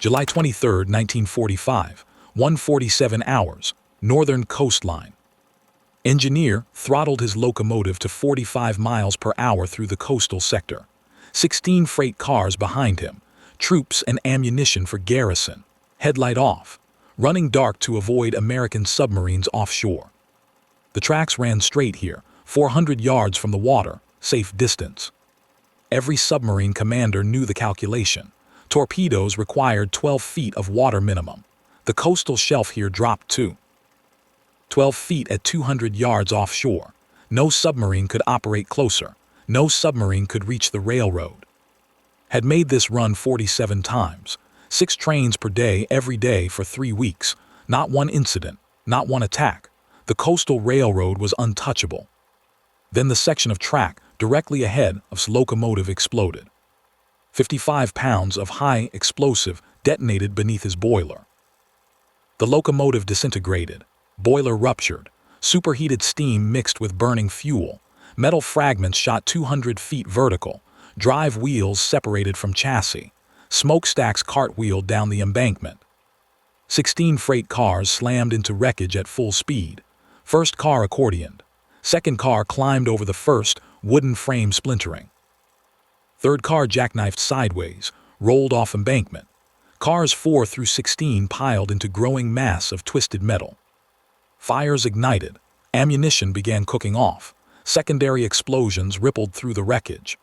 July 23, 1945, 1:47 hours, northern coastline. Engineer throttled his locomotive to 45 miles per hour through the coastal sector. 16 freight cars behind him, troops and ammunition for garrison, headlight off, running dark to avoid American submarines offshore. The tracks ran straight here, 400 yards from the water, safe distance. Every submarine commander knew the calculation. Torpedoes required 12 feet of water minimum. The coastal shelf here dropped to 12 feet at 200 yards offshore. No submarine could operate closer. No submarine could reach the railroad. Had made this run 47 times. 6 trains per day every day for 3 weeks. Not one incident, not one attack. The coastal railroad was untouchable. Then the section of track directly ahead of locomotive exploded. 55 pounds of high explosive detonated beneath his boiler. The locomotive disintegrated. Boiler ruptured. Superheated steam mixed with burning fuel. Metal fragments shot 200 feet vertical. Drive wheels separated from chassis. Smokestacks cartwheeled down the embankment. 16 freight cars slammed into wreckage at full speed. First car accordioned. Second car climbed over the first, wooden frame splintering. Third car jackknifed sideways, rolled off embankment. Cars 4 through 16 piled into growing mass of twisted metal. Fires ignited. Ammunition began cooking off. Secondary explosions rippled through the wreckage.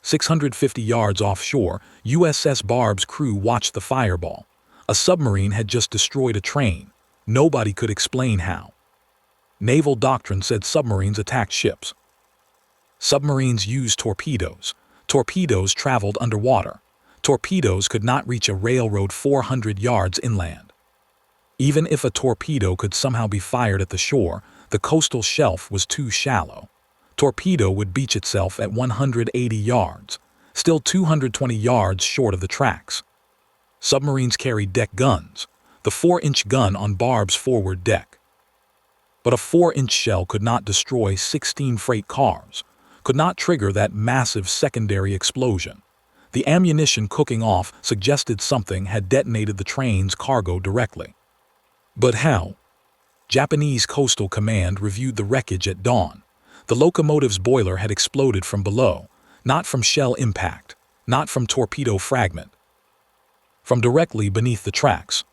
650 yards offshore, USS Barb's crew watched the fireball. A submarine had just destroyed a train. Nobody could explain how. Naval doctrine said submarines attacked ships. Submarines used torpedoes. Torpedoes traveled underwater. Torpedoes could not reach a railroad 400 yards inland. Even if a torpedo could somehow be fired at the shore, the coastal shelf was too shallow. Torpedo would beach itself at 180 yards, still 220 yards short of the tracks. Submarines carried deck guns, the 4-inch gun on Barb's forward deck. But a 4-inch shell could not destroy 16 freight cars, could not trigger that massive secondary explosion. The ammunition cooking off suggested something had detonated the train's cargo directly. But how? Japanese Coastal Command reviewed the wreckage at dawn. The locomotive's boiler had exploded from below, not from shell impact, not from torpedo fragment, from directly beneath the tracks.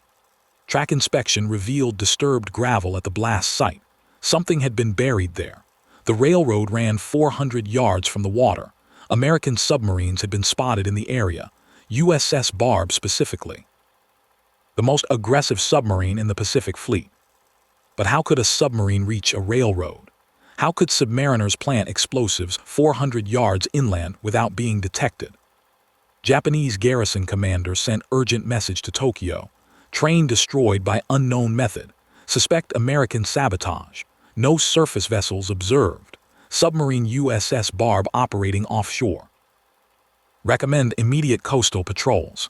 Track inspection revealed disturbed gravel at the blast site. Something had been buried there. The railroad ran 400 yards from the water. American submarines had been spotted in the area, USS Barb specifically. The most aggressive submarine in the Pacific Fleet. But how could a submarine reach a railroad? How could submariners plant explosives 400 yards inland without being detected? Japanese garrison commander sent urgent message to Tokyo. Train destroyed by unknown method. Suspect American sabotage. No surface vessels observed. Submarine USS Barb operating offshore. Recommend immediate coastal patrols.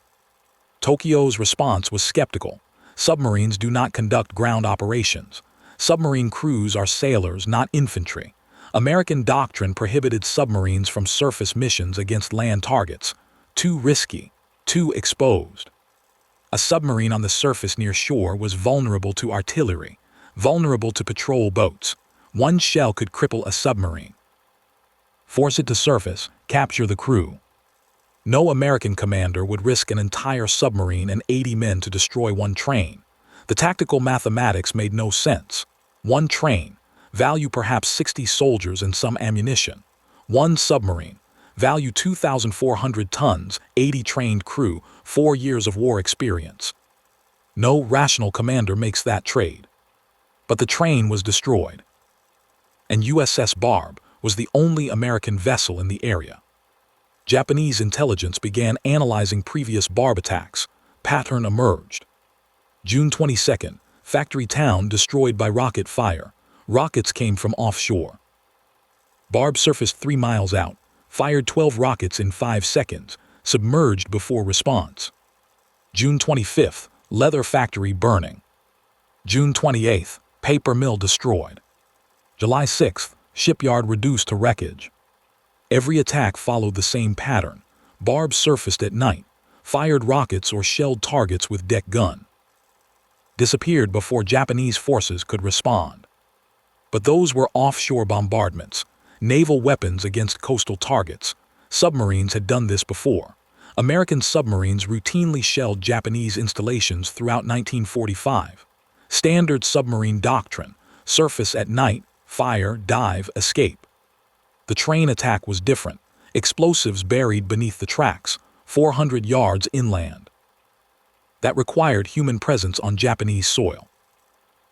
Tokyo's response was skeptical. Submarines do not conduct ground operations. Submarine crews are sailors, not infantry. American doctrine prohibited submarines from surface missions against land targets. Too risky, too exposed. A submarine on the surface near shore was vulnerable to artillery, vulnerable to patrol boats. One shell could cripple a submarine. Force it to surface, capture the crew. No American commander would risk an entire submarine and 80 men to destroy one train. The tactical mathematics made no sense. One train, value perhaps 60 soldiers and some ammunition. One submarine, value 2,400 tons, 80 trained crew, 4 years of war experience. No rational commander makes that trade. But the train was destroyed. And USS Barb was the only American vessel in the area. Japanese intelligence began analyzing previous Barb attacks. Pattern emerged. June 22nd, factory town destroyed by rocket fire. Rockets came from offshore. Barb surfaced 3 miles out, fired 12 rockets in 5 seconds, submerged before response. June 25th, leather factory burning. June 28th, paper mill destroyed. July 6th, shipyard reduced to wreckage. Every attack followed the same pattern. Barb surfaced at night, fired rockets or shelled targets with deck gun. Disappeared before Japanese forces could respond. But those were offshore bombardments, naval weapons against coastal targets. Submarines had done this before. American submarines routinely shelled Japanese installations throughout 1945. Standard submarine doctrine: surface at night, fire, dive, escape. The train attack was different. Explosives buried beneath the tracks, 400 yards inland. That required human presence on Japanese soil.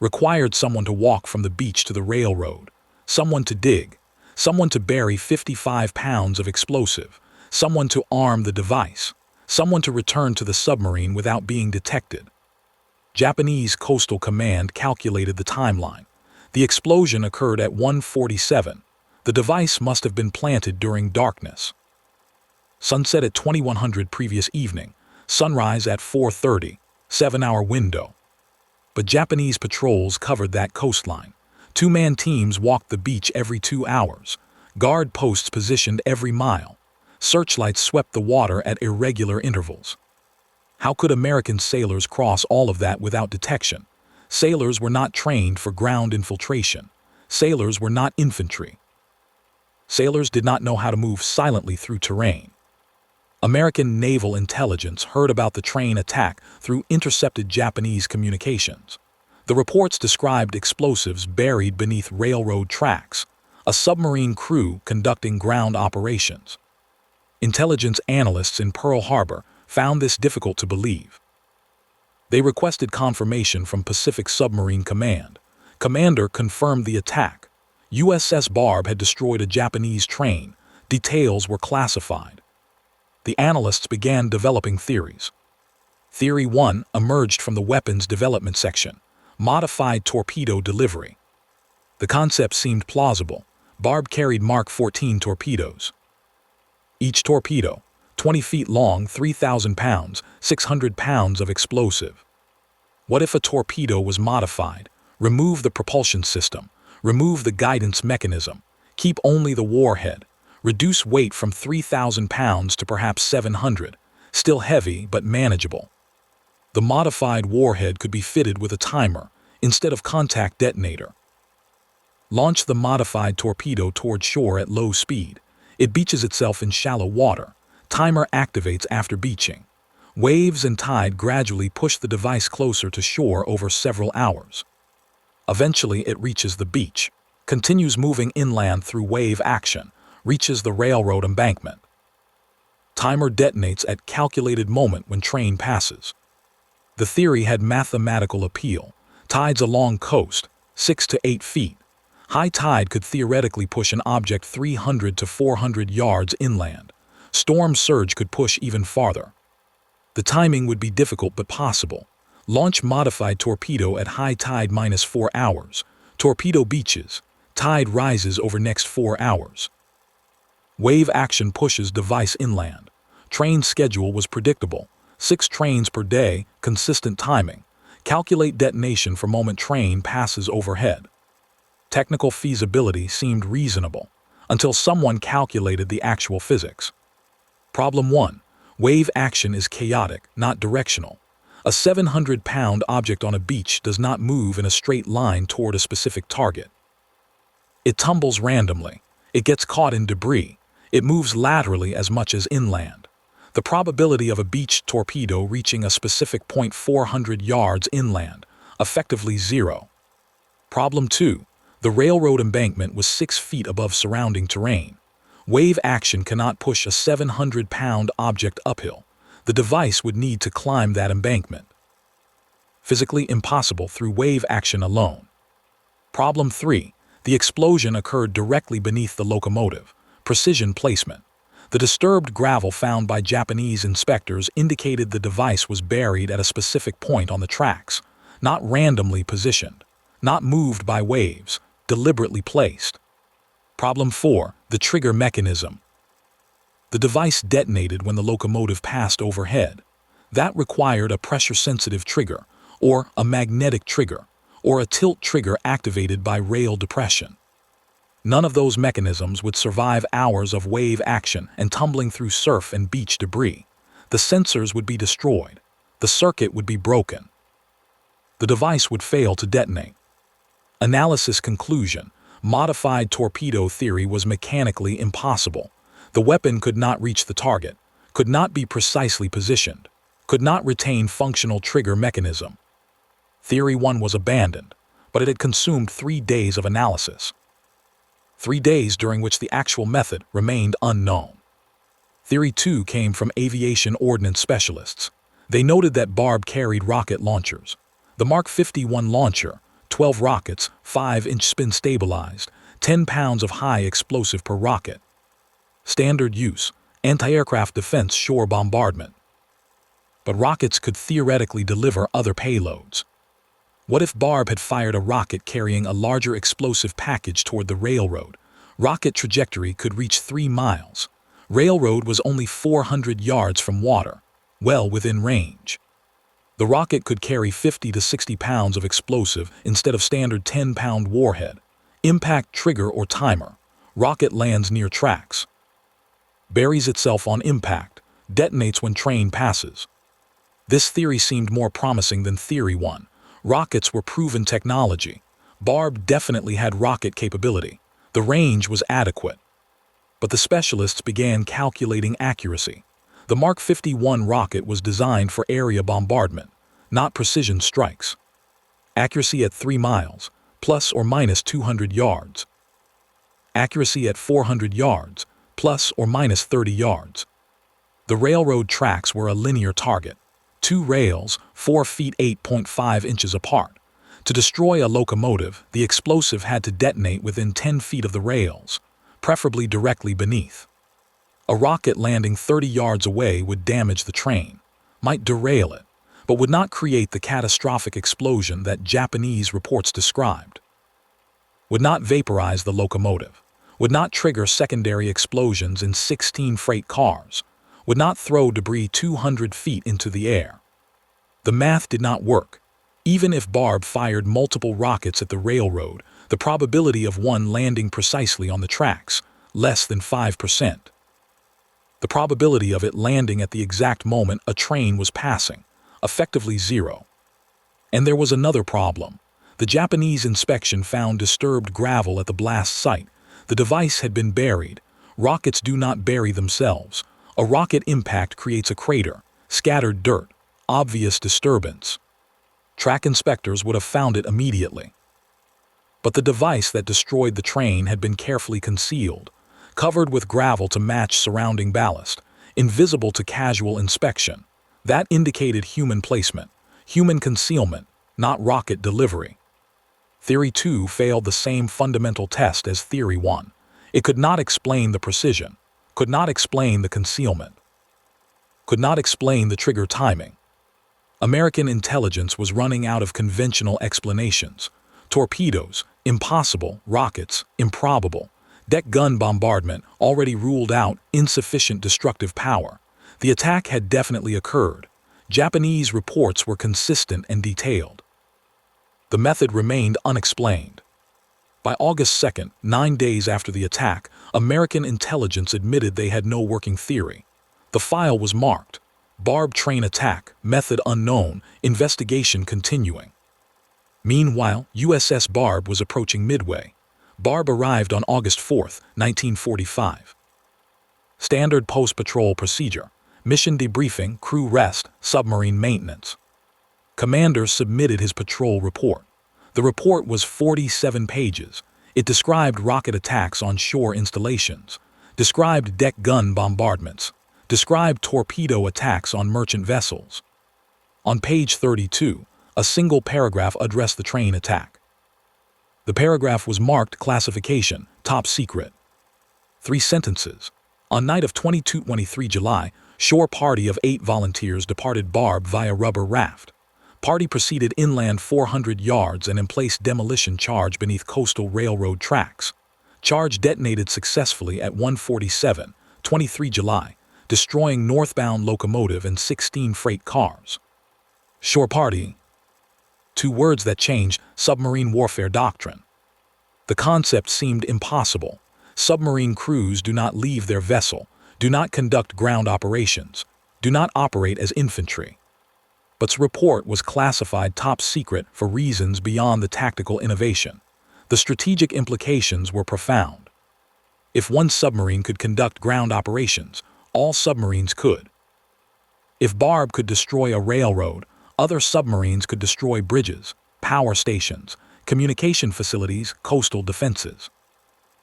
Required someone to walk from the beach to the railroad, someone to dig, someone to bury 55 pounds of explosive, someone to arm the device, someone to return to the submarine without being detected. Japanese Coastal Command calculated the timeline. The explosion occurred at 1:47. The device must have been planted during darkness. Sunset at 2100 previous evening, sunrise at 4:30, 7-hour window. But Japanese patrols covered that coastline. Two-man teams walked the beach every 2 hours. Guard posts positioned every mile. Searchlights swept the water at irregular intervals. How could American sailors cross all of that without detection? Sailors were not trained for ground infiltration. Sailors were not infantry. Sailors did not know how to move silently through terrain. American naval intelligence heard about the train attack through intercepted Japanese communications. The reports described explosives buried beneath railroad tracks, a submarine crew conducting ground operations. Intelligence analysts in Pearl Harbor found this difficult to believe. They requested confirmation from Pacific Submarine Command. Commander confirmed the attack. USS Barb had destroyed a Japanese train. Details were classified. The analysts began developing theories. Theory 1 emerged from the weapons development section: modified torpedo delivery. The concept seemed plausible. Barb carried Mark 14 torpedoes. Each torpedo, 20 feet long, 3,000 pounds, 600 pounds of explosive. What if a torpedo was modified? Remove the propulsion system, remove the guidance mechanism, keep only the warhead, reduce weight from 3,000 pounds to perhaps 700, still heavy but manageable. The modified warhead could be fitted with a timer instead of contact detonator. Launch the modified torpedo toward shore at low speed. It beaches itself in shallow water. Timer activates after beaching. Waves and tide gradually push the device closer to shore over several hours. Eventually it reaches the beach, continues moving inland through wave action, reaches the railroad embankment. Timer detonates at calculated moment when train passes. The theory had mathematical appeal. Tides along coast, 6 to 8 feet. High tide could theoretically push an object 300 to 400 yards inland. Storm surge could push even farther. The timing would be difficult but possible. Launch modified torpedo at high tide -4 hours. Torpedo beaches. Tide rises over next 4 hours. Wave action pushes device inland. Train schedule was predictable. 6 trains per day, consistent timing. Calculate detonation for moment train passes overhead. Technical feasibility seemed reasonable until someone calculated the actual physics. Problem 1. Wave action is chaotic, not directional. A 700-pound object on a beach does not move in a straight line toward a specific target. It tumbles randomly. It gets caught in debris. It moves laterally as much as inland. The probability of a beach torpedo reaching a specific point 400 yards inland, effectively 0. Problem 2. The railroad embankment was 6 feet above surrounding terrain. Wave action cannot push a 700-pound object uphill. The device would need to climb that embankment. Physically impossible through wave action alone. Problem 3. The explosion occurred directly beneath the locomotive. Precision placement. The disturbed gravel found by Japanese inspectors indicated the device was buried at a specific point on the tracks, not randomly positioned, not moved by waves, deliberately placed. Problem 4. The trigger mechanism. The device detonated when the locomotive passed overhead. That required a pressure-sensitive trigger, or a magnetic trigger, or a tilt trigger activated by rail depression. None of those mechanisms would survive hours of wave action and tumbling through surf and beach debris. The sensors would be destroyed. The circuit would be broken. The device would fail to detonate. Analysis conclusion: modified torpedo theory was mechanically impossible. The weapon could not reach the target, could not be precisely positioned, could not retain functional trigger mechanism. Theory 1 was abandoned, but it had consumed 3 days of analysis. 3 days during which the actual method remained unknown. Theory 2 came from aviation ordnance specialists. They noted that Barb carried rocket launchers. The Mark 51 launcher, 12 rockets, 5-inch spin stabilized, 10 pounds of high explosive per rocket. Standard use: anti-aircraft defense shore bombardment. But rockets could theoretically deliver other payloads. What if Barb had fired a rocket carrying a larger explosive package toward the railroad? Rocket trajectory could reach 3 miles. Railroad was only 400 yards from water, well within range. The rocket could carry 50 to 60 pounds of explosive instead of standard 10-pound warhead. Impact trigger or timer: rocket lands near tracks, buries itself on impact, detonates when train passes. This theory seemed more promising than Theory 1. Rockets were proven technology. Barb definitely had rocket capability. The range was adequate. But the specialists began calculating accuracy. The Mark 51 rocket was designed for area bombardment, not precision strikes. Accuracy at 3 miles, plus or minus 200 yards. Accuracy at 400 yards, plus or minus 30 yards. The railroad tracks were a linear target. 2 rails, 4 feet 8.5 inches apart. To destroy a locomotive, the explosive had to detonate within 10 feet of the rails, preferably directly beneath. A rocket landing 30 yards away would damage the train, might derail it, but would not create the catastrophic explosion that Japanese reports described. Would not vaporize the locomotive, would not trigger secondary explosions in 16 freight cars, would not throw debris 200 feet into the air. The math did not work. Even if Barb fired multiple rockets at the railroad, the probability of one landing precisely on the tracks, less than 5%. The probability of it landing at the exact moment a train was passing, effectively 0. And there was another problem. The Japanese inspection found disturbed gravel at the blast site. The device had been buried. Rockets do not bury themselves. A rocket impact creates a crater, scattered dirt, obvious disturbance. Track inspectors would have found it immediately. But the device that destroyed the train had been carefully concealed, covered with gravel to match surrounding ballast, invisible to casual inspection. That indicated human placement, human concealment, not rocket delivery. Theory 2 failed the same fundamental test as Theory 1. It could not explain the precision, could not explain the concealment, could not explain the trigger timing. American intelligence was running out of conventional explanations. Torpedoes, impossible; rockets, improbable. Deck gun bombardment, already ruled out; insufficient destructive power. The attack had definitely occurred. Japanese reports were consistent and detailed. The method remained unexplained. By August 2nd, 9 days after the attack, American intelligence admitted they had no working theory. The file was marked: Barb train attack, method unknown, investigation continuing. Meanwhile, USS Barb was approaching Midway. Barb arrived on August 4th, 1945. Standard post-patrol procedure: mission debriefing, crew rest, submarine maintenance. Commander submitted his patrol report. The report was 47 pages. It described rocket attacks on shore installations, described deck gun bombardments, described torpedo attacks on merchant vessels. On page 32, a single paragraph addressed the train attack. The paragraph was marked classification, top secret. 3 sentences. On night of 22-23 July, shore party of 8 volunteers departed Barb via rubber raft. Party proceeded inland 400 yards and emplaced demolition charge beneath coastal railroad tracks. Charge detonated successfully at 1:47, 23 July, destroying northbound locomotive and 16 freight cars. Shore party. 2 words that changed submarine warfare doctrine. The concept seemed impossible. Submarine crews do not leave their vessel, do not conduct ground operations. do not operate as infantry. But's report was classified top secret for reasons beyond the tactical innovation. The strategic implications were profound. If one submarine could conduct ground operations, all submarines could. If Barb could destroy a railroad, other submarines could destroy bridges, power stations, communication facilities, coastal defenses.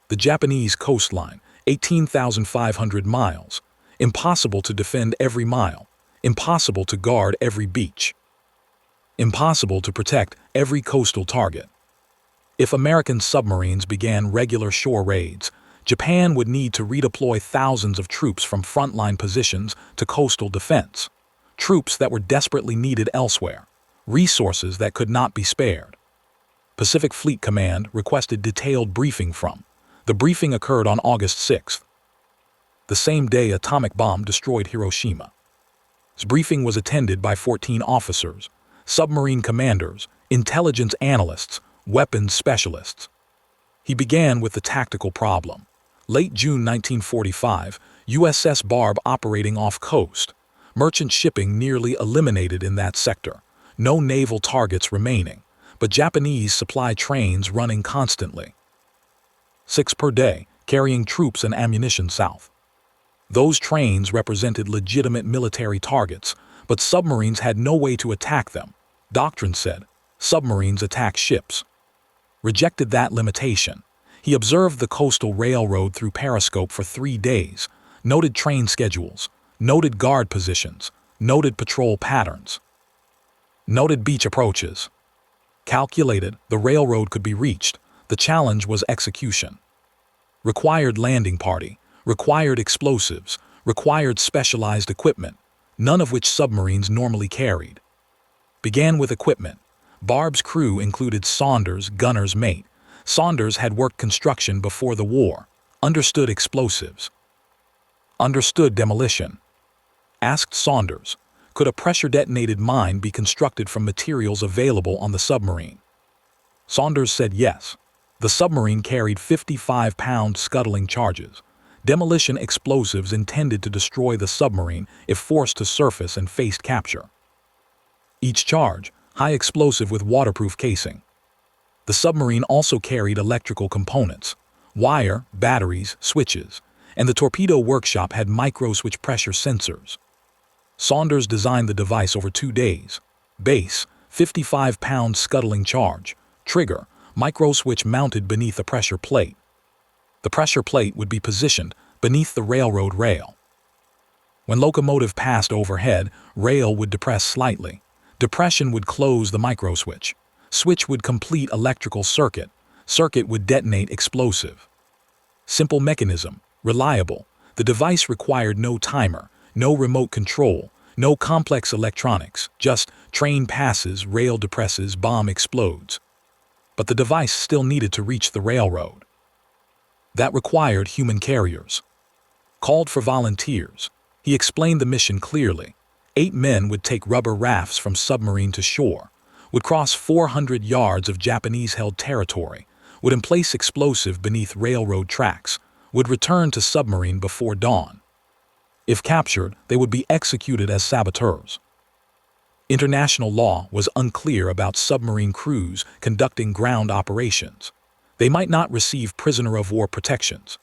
The Japanese coastline, 18,500 miles, impossible to defend every mile, impossible to guard every beach, impossible to protect every coastal target. If American submarines began regular shore raids, Japan would need to redeploy thousands of troops from frontline positions to coastal defense, troops that were desperately needed elsewhere, resources that could not be spared. Pacific Fleet Command requested detailed briefing from. The briefing occurred on August 6th. The same day atomic bomb destroyed Hiroshima. This briefing was attended by 14 officers, submarine commanders, intelligence analysts, weapons specialists. He began with the tactical problem. Late June 1945, USS Barb operating off coast. Merchant shipping nearly eliminated in that sector. No naval targets remaining, but Japanese supply trains running constantly. 6 per day, carrying troops and ammunition south. Those trains represented legitimate military targets, but submarines had no way to attack them. Doctrine said, submarines attack ships. Rejected that limitation. He observed the coastal railroad through periscope for 3 days, noted train schedules, noted guard positions, noted patrol patterns, noted beach approaches. Calculated the railroad could be reached. The challenge was execution. Required landing party, required explosives, required specialized equipment, none of which submarines normally carried. Began with equipment. Barb's crew included Saunders, gunner's mate. Saunders had worked construction before the war, understood explosives, understood demolition. Asked Saunders, could a pressure-detonated mine be constructed from materials available on the submarine? Saunders said yes. The submarine carried 55-pound scuttling charges, demolition explosives intended to destroy the submarine if forced to surface and faced capture. Each charge, high explosive with waterproof casing. The submarine also carried electrical components, wire, batteries, switches, and the torpedo workshop had microswitch pressure sensors. Saunders designed the device over 2 days. Base, 55-pound scuttling charge. Trigger, microswitch mounted beneath a pressure plate. The pressure plate would be positioned beneath the railroad rail. When locomotive passed overhead, rail would depress slightly. Depression would close the microswitch. Switch would complete electrical circuit. Circuit would detonate explosive. Simple mechanism, reliable. The device required no timer, no remote control, no complex electronics, just train passes, rail depresses, bomb explodes. But the device still needed to reach the railroad. That required human carriers. Called for volunteers. He explained the mission clearly. 8 men would take rubber rafts from submarine to shore, would cross 400 yards of Japanese-held territory, would emplace explosive beneath railroad tracks, would return to submarine before dawn. If captured, they would be executed as saboteurs. International law was unclear about submarine crews conducting ground operations. They might not receive prisoner-of-war protections.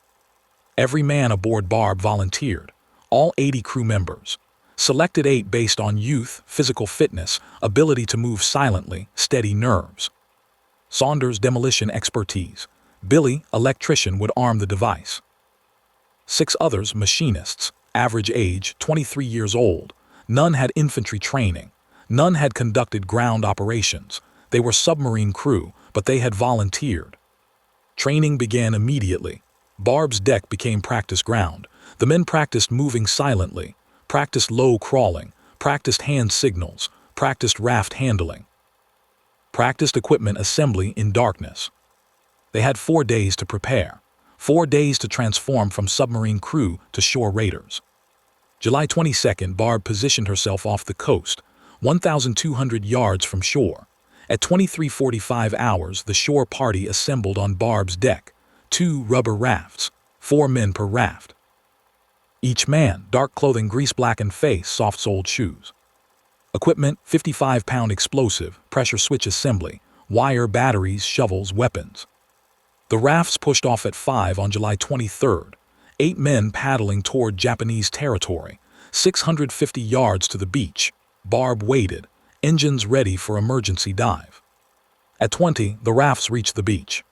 Every man aboard Barb volunteered, all 80 crew members. Selected 8 based on youth, physical fitness, ability to move silently, steady nerves. Saunders' demolition expertise. Billy, electrician, would arm the device. 6 others, machinists, average age 23 years old. None had infantry training. None had conducted ground operations. They were submarine crew, but they had volunteered. Training began immediately. Barb's deck became practice ground. The men practiced moving silently, practiced low crawling, practiced hand signals, practiced raft handling, practiced equipment assembly in darkness. They had 4 days to prepare, 4 days to transform from submarine crew to shore raiders. July 22nd, Barb positioned herself off the coast, 1,200 yards from shore. At 23:45 hours, the shore party assembled on Barb's deck, 2 rubber rafts, 4 men per raft. Each man, dark clothing, grease-blackened face, soft-soled shoes. Equipment, 55-pound explosive, pressure switch assembly, wire, batteries, shovels, weapons. The rafts pushed off at 5 on July 23rd, 8 men paddling toward Japanese territory, 650 yards to the beach. Barb waited, engines ready for emergency dive. At 20, the rafts reached the beach.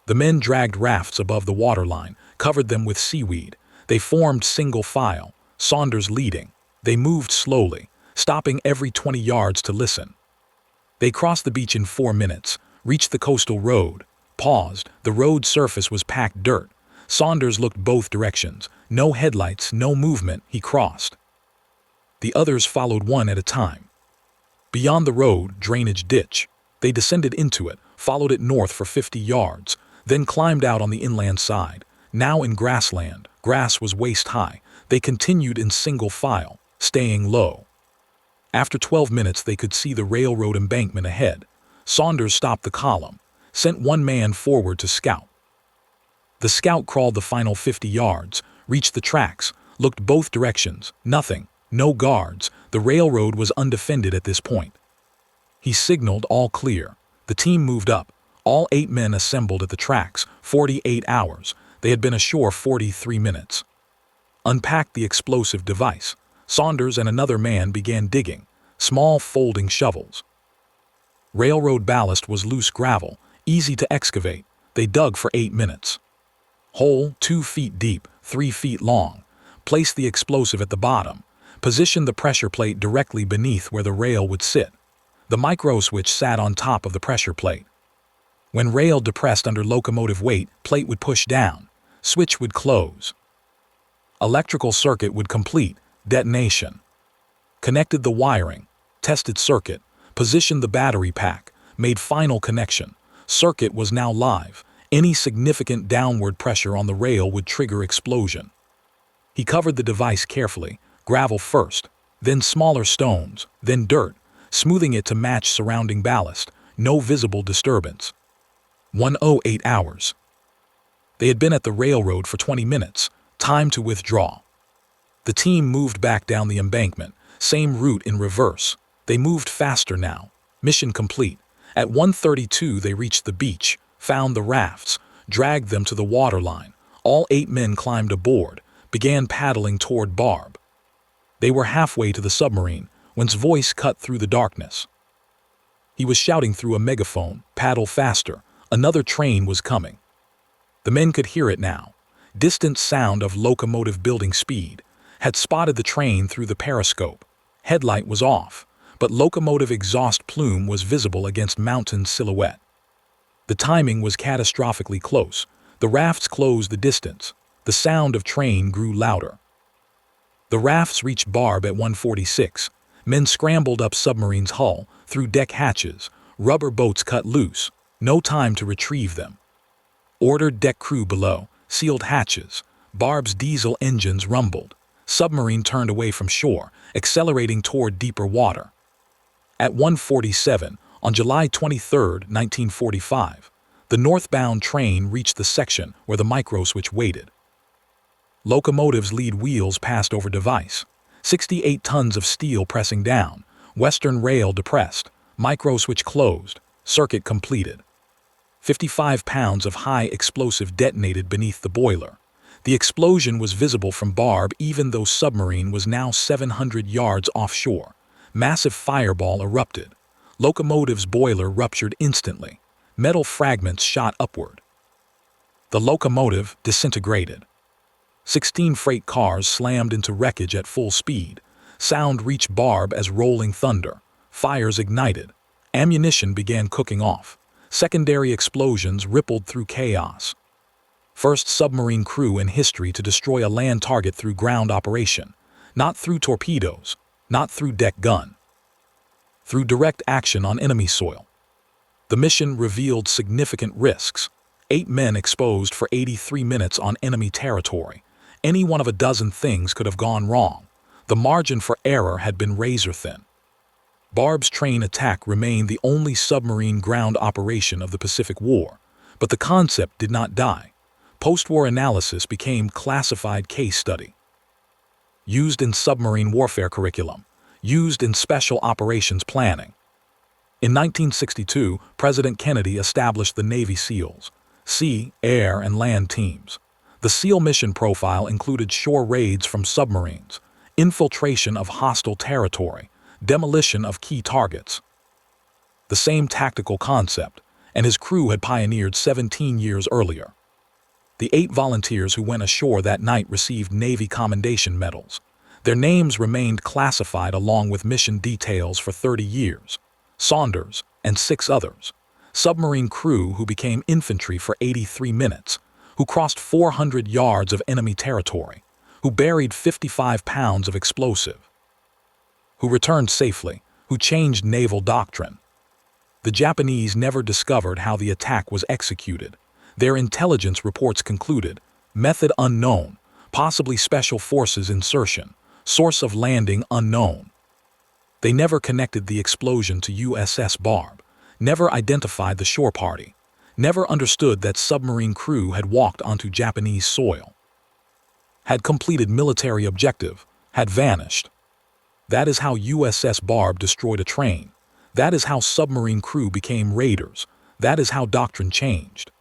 The men dragged rafts above the waterline, covered them with seaweed. They formed single file, Saunders leading. They moved slowly, stopping every 20 yards to listen. They crossed the beach in 4 minutes, reached the coastal road, paused. The road surface was packed dirt. Saunders looked both directions. No headlights, no movement. He crossed. The others followed one at a time. Beyond the road, drainage ditch. They descended into it, followed it north for 50 yards, then climbed out on the inland side. Now in grassland, grass was waist-high. They continued in single file, staying low. After 12 minutes, they could see the railroad embankment ahead. Saunders stopped the column, sent one man forward to scout. The scout crawled the final 50 yards, reached the tracks, looked both directions. Nothing, no guards. The railroad was undefended at this point. He signaled all clear. The team moved up. All 8 men assembled at the tracks. 48 hours. They had been ashore 43 minutes. Unpacked the explosive device. Saunders and another man began digging, small folding shovels. Railroad ballast was loose gravel, easy to excavate. They dug for 8 minutes. Hole 2 feet deep, 3 feet long. Placed the explosive at the bottom. Positioned the pressure plate directly beneath where the rail would sit. The microswitch sat on top of the pressure plate. When rail depressed under locomotive weight, plate would push down. Switch would close. Electrical circuit would complete. Detonation. Connected the wiring. Tested circuit. Positioned the battery pack. Made final connection. Circuit was now live. Any significant downward pressure on the rail would trigger explosion. He covered the device carefully. Gravel first, then smaller stones, then dirt, smoothing it to match surrounding ballast. No visible disturbance. 108 hours. They had been at the railroad for 20 minutes. Time to withdraw. The team moved back down the embankment, same route in reverse. They moved faster now. Mission complete. At 1:32 they reached the beach, found the rafts, dragged them to the waterline. All 8 men climbed aboard, began paddling toward Barb. They were halfway to the submarine, when's voice cut through the darkness. He was shouting through a megaphone, "Paddle faster, another train was coming." The men could hear it now. Distant sound of locomotive building speed. Had spotted the train through the periscope. Headlight was off, but locomotive exhaust plume was visible against mountain silhouette. The timing was catastrophically close. The rafts closed the distance. The sound of train grew louder. The rafts reached Barb at 1:46. Men scrambled up Submarine's hull, through deck hatches. Rubber boats cut loose. No time to retrieve them. Ordered deck crew below, sealed hatches. Barb's diesel engines rumbled. Submarine turned away from shore, accelerating toward deeper water. At 1:47, on July 23, 1945, the northbound train reached the section where the microswitch waited. Locomotive's lead wheels passed over device. 68 tons of steel pressing down. Western rail depressed. Microswitch closed. Circuit completed. 55 pounds of high explosive detonated beneath the boiler. The explosion was visible from Barb even though Submarine was now 700 yards offshore. Massive fireball erupted. Locomotive's boiler ruptured instantly. Metal fragments shot upward. The locomotive disintegrated. 16 freight cars slammed into wreckage at full speed. Sound reached Barb as rolling thunder. Fires ignited. Ammunition began cooking off. Secondary explosions rippled through chaos. First submarine crew in history to destroy a land target through ground operation. Not through torpedoes, not through deck gun. Through direct action on enemy soil. The mission revealed significant risks. 8 men exposed for 83 minutes on enemy territory. Any one of a dozen things could have gone wrong. The margin for error had been razor thin. Barb's train attack remained the only submarine ground operation of the Pacific War, but the concept did not die. Post-war analysis became classified case study. used in submarine warfare curriculum, used in special operations planning. In 1962, President Kennedy established the Navy SEALs, sea, air, and land teams. The SEAL mission profile included shore raids from submarines, infiltration of hostile territory, demolition of key targets. The same tactical concept, and his crew had pioneered 17 years earlier. The 8 volunteers who went ashore that night received Navy commendation medals. Their names remained classified along with mission details for 30 years. Saunders and 6 others, submarine crew who became infantry for 83 minutes, who crossed 400 yards of enemy territory, who buried 55 pounds of explosive, who returned safely, who changed naval doctrine. The Japanese never discovered how the attack was executed. Their intelligence reports concluded, method unknown, possibly special forces insertion, source of landing unknown. They never connected the explosion to USS Barb, never identified the shore party, never understood that submarine crew had walked onto Japanese soil, had completed military objective, had vanished. That is how USS Barb destroyed a train. That is how submarine crew became raiders. That is how doctrine changed.